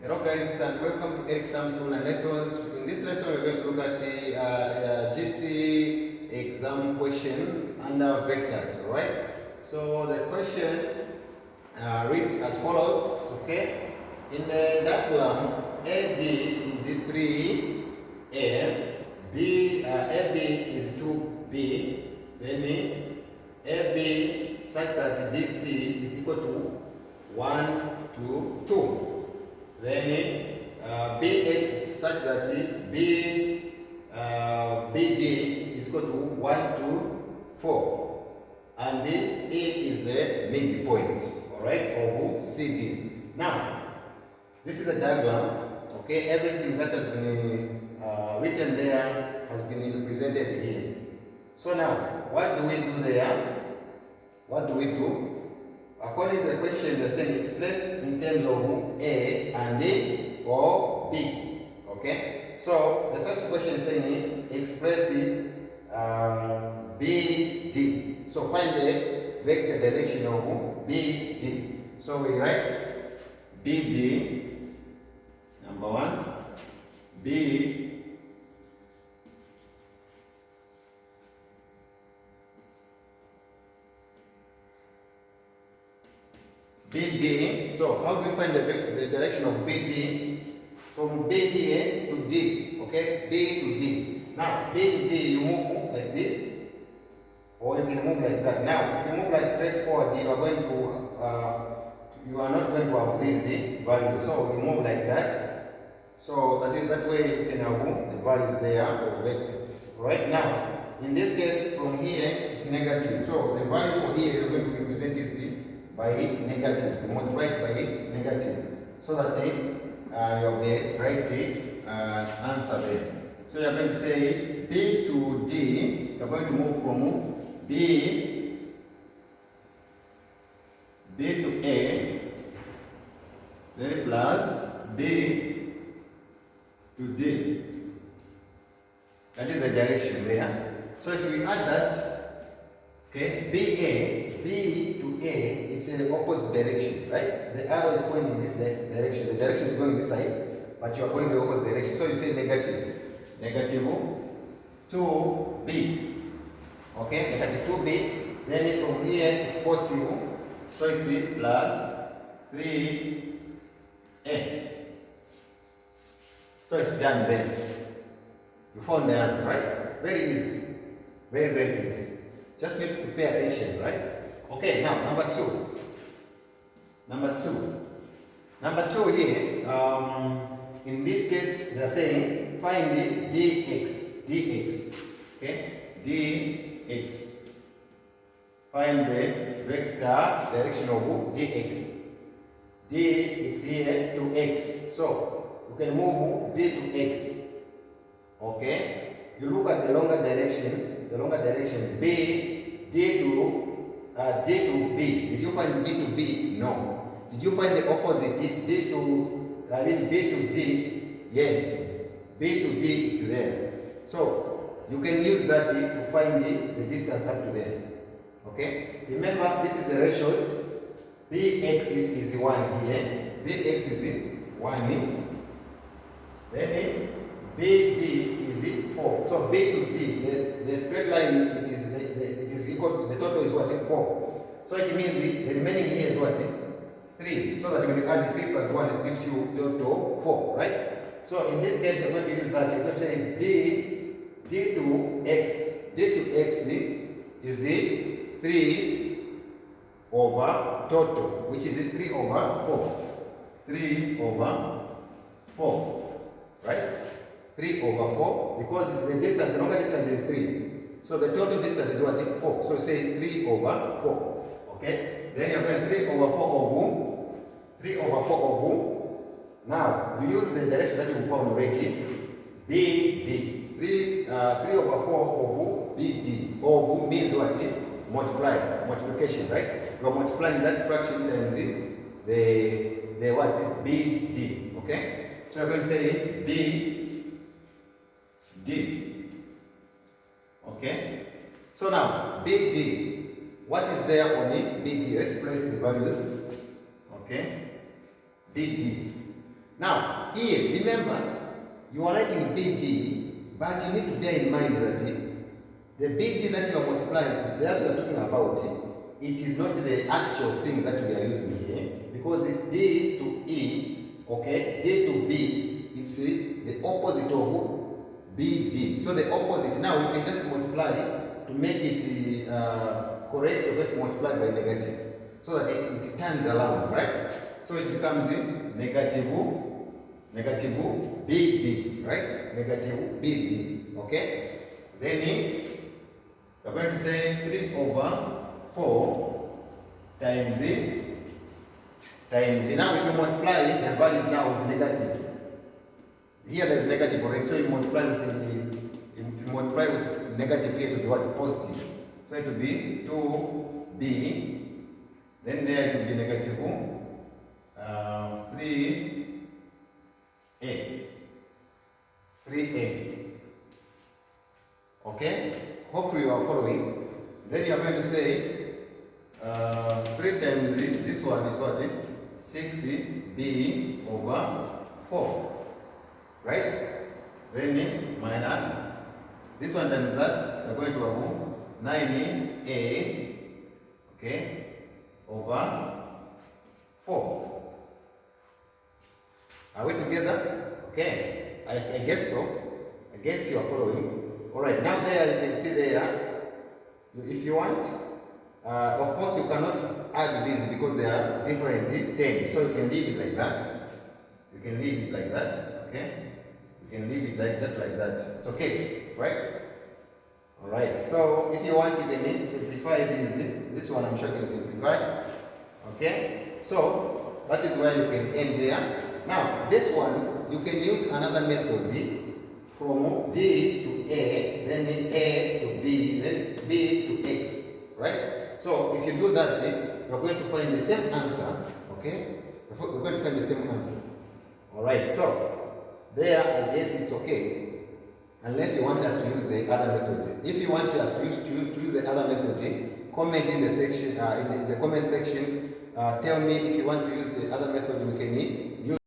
Hello guys and welcome to Eric Sam's online lessons. In this lesson we're going to look at the GC exam question under vectors, alright? So the question reads as follows, okay? In the diagram, AD is 3A, AB is 2B, then AB such that DC is equal to 1 to 2. Then BX is such that BD is equal to 1 to 4. And E is the midpoint, alright, of CD. Now, this is a diagram, okay? Everything that has been written there has been represented here. So now, what do we do there? What do we do? According to the question, they're saying express in terms of A and A or B. Okay? So the first question is saying express BD. So find the vector direction of BD. So we write BD, number 1, B. BD, so how do we find the direction of BD? From B here to D, okay? B to D. Now, B to D, you move like this, or you can move like that. Now, if you move like straight forward, you are not going to have these values. So you move like that. So that way you can have the values there of vector. Right now, in this case, from here, it's negative. So the value for here, you're going to represent this by negative, multiplied by negative, so that you have the right answer there. So you're going to say B to D, you're going to move from B to A, then plus B to D. That is the direction there. So if we add that, okay, B to A, it's in the opposite direction, right? The arrow is pointing in this direction. The direction is going this side, but you are going the opposite direction. So you say negative 2B. Okay, negative 2B. Then from here it's positive, so it's plus 3A. So it's done there. You found the answer, right? Very easy. Very, very easy. Just need to pay attention, right? Okay, now number 2. Number 2 here, in this case, they are saying find the dx. Okay, dx. Find the vector direction of dx. D is here to x, so you can move d to x. Okay, you look at the longer direction, B, D to B. Did you find D to B? No. Did you find the opposite? B to D? Yes. B to D is there. So you can use that to find the distance up to there. Okay? Remember, this is the ratios. Bx is 1 here. Bx is 1. Then BD is 4. So B to D, the straight line, it is equal to, the total is what? 4. So it means the remaining here is what? 3. So that when you add 3 plus 1, it gives you total 4, right? So in this case, you're going to use that. You're going to say D to X. D to X is 3 over total, which is 3 over 4. 3 over 4, right? 3 over 4, because the distance, the longer distance is 3. So the total distance is what? 4. So say 3 over 4. Okay? Then you're going 3 over 4 of. Now, we use the direction that you found already. BD. 3 over 4 of BD. Of means what? Multiplication, right? You are multiplying that fraction times the what? BD. Okay? So you're going to say BD. Okay? So now, BD. What is there on it? BD. Let's place the values. Okay? BD. Now, here, remember, you are writing BD, but you need to bear in mind that the BD that you are multiplying, that we are talking about, it is not the actual thing that we are using here, because D to E, okay, D to B, it's the opposite of BD. So the opposite, now you can just multiply to make it correct, you're going to multiply by negative, so that it turns around, right? So it becomes negative BD, right? Negative BD, okay? Then we're going to say 3 over 4 times now if you multiply the values now with negative. Here there is negative already, so you multiply with negative here to be what? Positive. So it will be 2b, then there it will be negative 3a. Okay? Hopefully you are following. Then you are going to say 3 times this one is what? 6b over 4. Right? Then minus this one times that, we are going to have 9a, okay, over 4. Are we together? Okay, I guess so. I guess you are following. Alright, now there you can see there, if you want, of course you cannot add these because they are different things, so you can leave it like that. You can leave it like that, okay? You can leave it like just like that. It's okay, right? Alright, so if you want, you can simplify these. This one I'm sure you can simplify. Okay? So that is where you can end there. Now, this one you can use another method from D to A, then A to B, then B to X. Right? So if you do that, you're going to find the same answer. Okay? You're going to find the same answer. Alright, so there I guess it's okay. Unless you want us to use the other method. If you want us to use the other method, comment in the section, in the comment section. Tell me if you want to use the other method we can use.